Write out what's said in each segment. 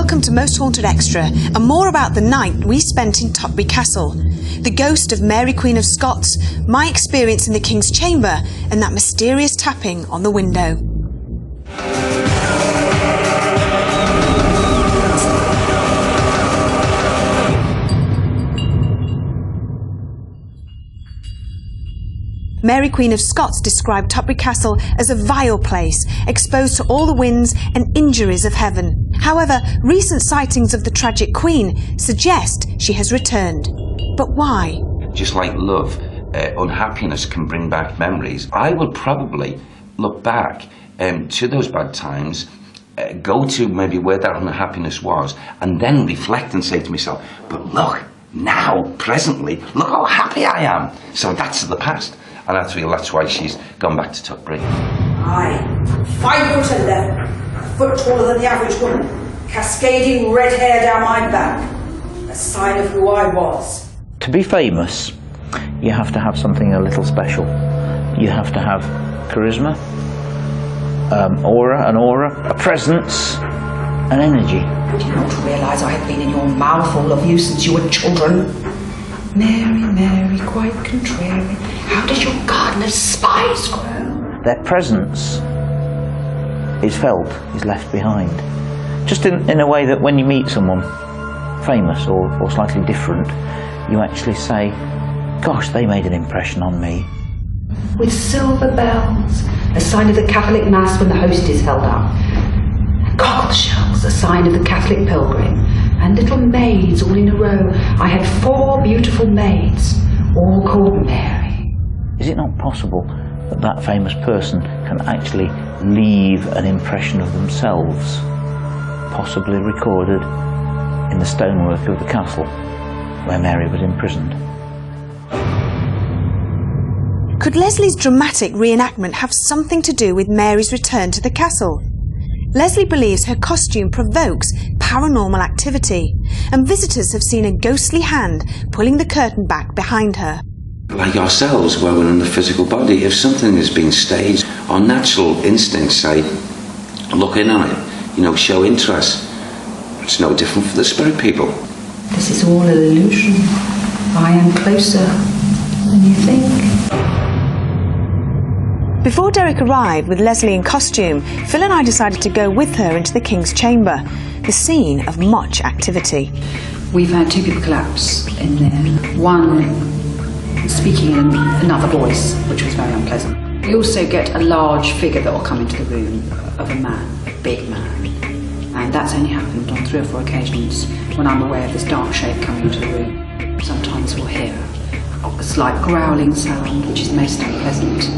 Welcome to Most Haunted Extra, and more about the night we spent in Tutbury Castle, the ghost of Mary Queen of Scots, my experience in the King's Chamber, and that mysterious tapping on the window. Mary Queen of Scots described Tutbury Castle as a vile place, exposed to all the winds and injuries of heaven. However, recent sightings of the tragic Queen suggest she has returned. But why? Just like love, unhappiness can bring back memories. I will probably look back to those bad times, go to maybe where that unhappiness was, and then reflect and say to myself, but look, now, presently, look how happy I am. So that's the past. And I feel that's why she's gone back to Tutbury. Aye, 5'11", a foot taller than the average woman, cascading red hair down my back, a sign of who I was. To be famous, you have to have something a little special. You have to have charisma, aura, a presence, an energy. Did you not realise I had been in your mouth, all of you, since you were children? Mary, Mary, quite contrary, how did your gardener's spice grow? Their presence is felt, is left behind. Just in a way that when you meet someone famous or slightly different, you actually say, gosh, they made an impression on me. With silver bells, a sign of the Catholic Mass when the host is held up. Cockle shells, a sign of the Catholic pilgrim. And little maids all in a row. I had 4 beautiful maids, all called Mary. Is it not possible that that famous person can actually leave an impression of themselves, possibly recorded in the stonework of the castle where Mary was imprisoned? Could Leslie's dramatic reenactment have something to do with Mary's return to the castle? Leslie believes her costume provokes paranormal activity, and visitors have seen a ghostly hand pulling the curtain back behind her. Like ourselves, where we're in the physical body, if something has been staged, our natural instincts say, look in on it, show interest. It's no different for the spirit people. This is all an illusion. I am closer than you think. Before Derek arrived with Leslie in costume, Phil and I decided to go with her into the King's Chamber, the scene of much activity. We've had 2 people collapse in there. One speaking in another voice, which was very unpleasant. We also get a large figure that will come into the room of a man, a big man. And that's only happened on 3 or 4 occasions when I'm aware of this dark shape coming into the room. Sometimes we'll hear a slight growling sound, which is most unpleasant.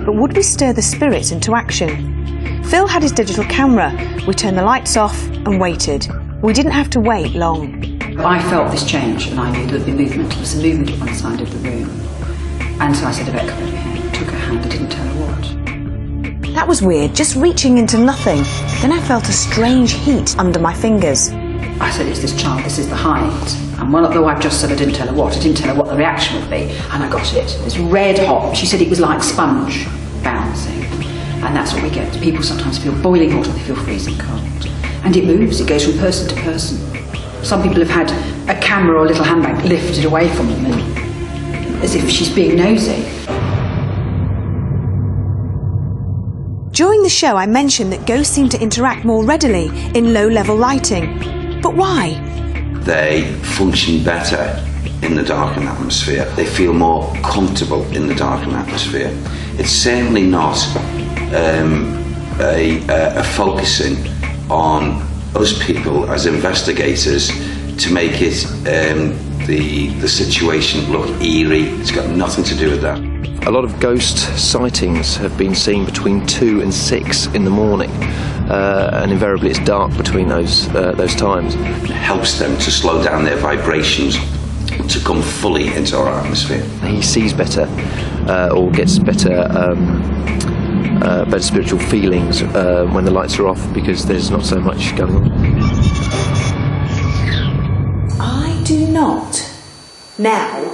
But would we stir the spirits into action? Phil had his digital camera. We turned the lights off and waited. We didn't have to wait long. I felt this change, and I knew that the movement was a movement at one side of the room. And so I said, Rebecca, over here, took her hand, I didn't tell her what. That was weird, just reaching into nothing. Then I felt a strange heat under my fingers. I said, it's this child, this is the height. And although I've just said I didn't tell her what, I didn't tell her what the reaction would be. And I got it. It's red hot. She said it was like sponge bouncing. And that's what we get. People sometimes feel boiling hot or they feel freezing cold. And it moves, it goes from person to person. Some people have had a camera or a little handbag lifted away from them, and as if she's being nosy. During the show I mentioned that ghosts seem to interact more readily in low-level lighting. But why? They function better in the darkened atmosphere. They feel more comfortable in the darkened atmosphere. It's certainly not a focusing on us people as investigators to make it the situation look eerie. It's got nothing to do with that. A lot of ghost sightings have been seen between 2 and 6 in the morning, and invariably it's dark between those times. It helps them to slow down their vibrations to come fully into our atmosphere. He sees better, or gets better spiritual feelings when the lights are off, because there's not so much going on. I do not now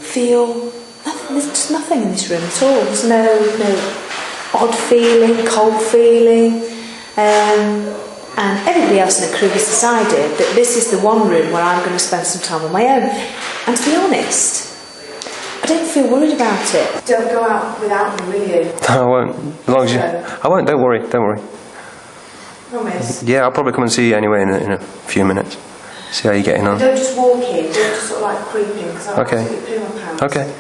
feel nothing. There's just nothing in this room at all. There's no odd feeling, cold feeling. And everybody else in the crew has decided that this is the one room where I'm going to spend some time on my own. And to be honest, I don't feel worried about it. Don't go out without me, will you? I won't. As long as you... I won't, don't worry, don't worry. Promise? Yeah, I'll probably come and see you anyway in a few minutes. See how you're getting on. Don't just walk in, don't just sort of like creep in, because I'll Okay. absolutely poo my pants. Okay.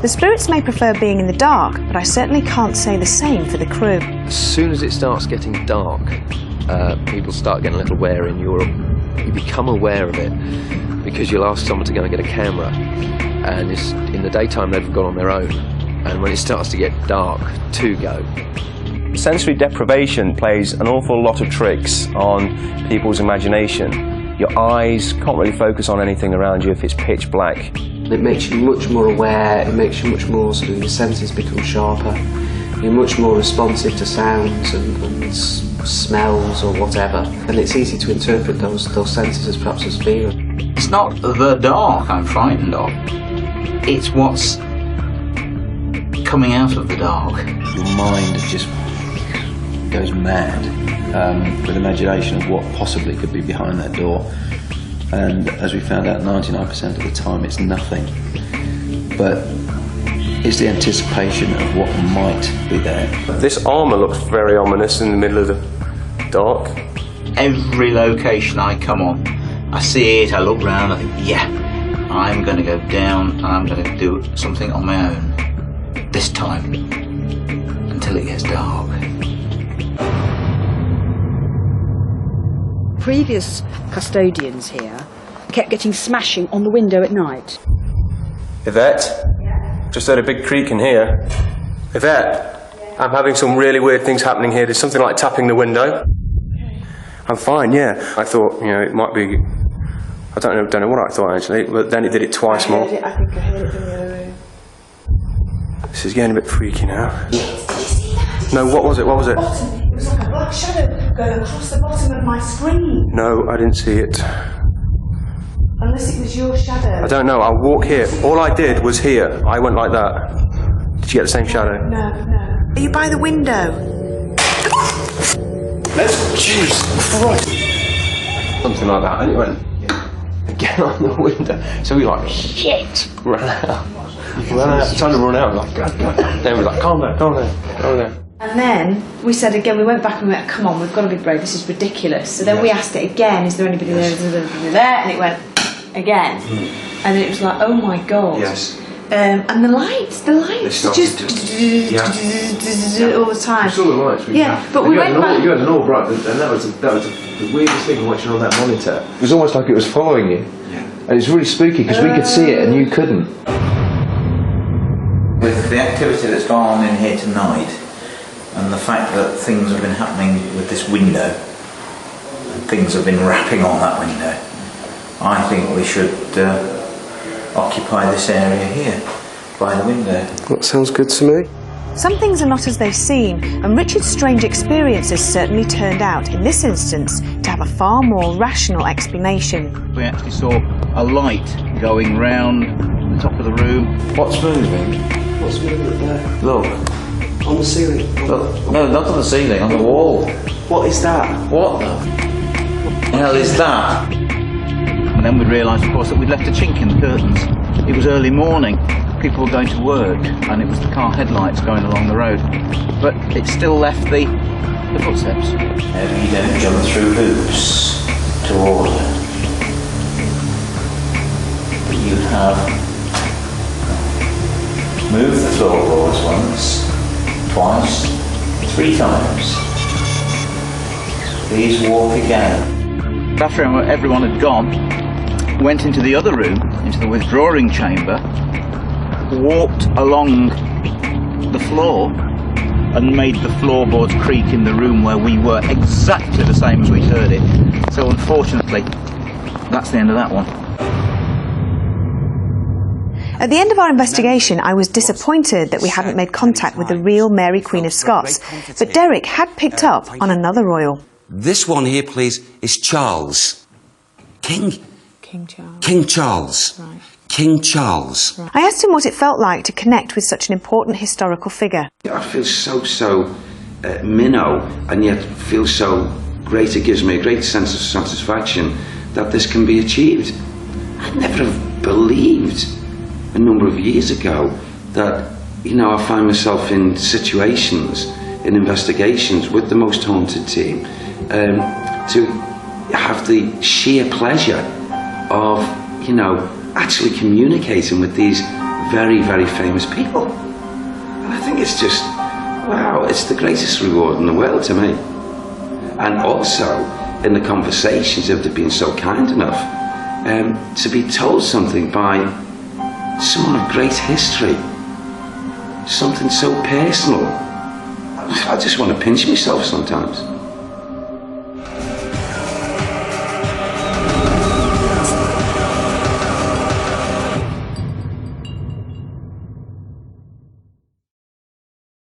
The spirits may prefer being in the dark, but I certainly can't say the same for the crew. As soon as it starts getting dark, people start getting a little wary, and you become aware of it because you'll ask someone to go and get a camera, and in the daytime they've gone on their own, and when it starts to get dark, to go. Sensory deprivation plays an awful lot of tricks on people's imagination. Your eyes can't really focus on anything around you if it's pitch black. It makes you much more aware, it makes you much more sort of, your senses become sharper. You're much more responsive to sounds and smells or whatever. And it's easy to interpret those senses as perhaps as fear. It's not the dark I'm frightened of. It's what's coming out of the dark. Your mind just goes mad with imagination of what possibly could be behind that door. And as we found out, 99% of the time it's nothing. But it's the anticipation of what might be there. This armour looks very ominous in the middle of the dark. Every location I come on, I see it, I look round, I think, yeah, I'm going to go down and I'm going to do something on my own. This time. Until it gets dark. Previous custodians here kept getting smashing on the window at night. Yvette? Just heard a big creak in here. Yvette? I'm having some really weird things happening here. There's something like tapping the window. I'm fine, yeah. I thought, it might be... I don't know what I thought, actually, but then it did it twice more. I think I heard it from the other room. This is getting a bit freaky now. Yes, did you see that? No, what was it? What was it? Bottom. It was like a black shadow going across the bottom of my screen. No, I didn't see it. Unless it was your shadow. I don't know, I'll walk here. All I did was here. I went like that. Did you get the same shadow? No. Are you by the window? Jeez, Christ. Something like that, and it went again on the window. So we shit, ran out. Trying to run out, then we're like, calm down. And then we said again, we went back and we went, come on, we've got to be brave, this is ridiculous. So then we asked it again, is there anybody there? Is there anybody there? And it went again. And then it was like, oh my God. Yes. And the lights just all the time. You saw the lights. But we went back. You had an all bright, and that was the weirdest thing watching on that monitor. It was almost like it was following you. Yeah. And it's really spooky because we could see it and you couldn't. With the activity that's gone on in here tonight, and the fact that things have been happening with this window, and things have been wrapping on that window, I think we should occupy this area here, by the window. That sounds good to me. Some things are not as they seem, and Richard's strange experiences certainly turned out, in this instance, to have a far more rational explanation. We actually saw a light going round the top of the room. What's moving? What's moving there? Look. On the ceiling. Look. No, not on the ceiling, on the wall. What is that? What the hell is that? And then we realised, of course, that we'd left a chink in the curtains. It was early morning, people were going to work, and it was the car headlights going along the road. But it still left the footsteps. Maybe you don't jump through hoops to order. But you have moved the floorboards once, twice, 3 times. Please walk again. After everyone had gone, went into the other room, into the withdrawing chamber, walked along the floor and made the floorboards creak in the room where we were, exactly the same as we'd heard it. So unfortunately, that's the end of that one. At the end of our investigation, I was disappointed that we hadn't made contact with the real Mary Queen of Scots, but Derek had picked up on another royal. This one here, please, is Charles. King Charles. King Charles. Right. King Charles. Right. I asked him what it felt like to connect with such an important historical figure. I feel so minnow, and yet feel so greater, gives me a great sense of satisfaction that this can be achieved. I never have believed a number of years ago that, you know, I find myself in situations, in investigations with the Most Haunted team, to have the sheer pleasure of, you know, actually communicating with these very, very famous people. And I think it's just, wow, it's the greatest reward in the world to me. And also, in the conversations of them being so kind enough to be told something by someone of great history, something so personal. I just want to pinch myself sometimes.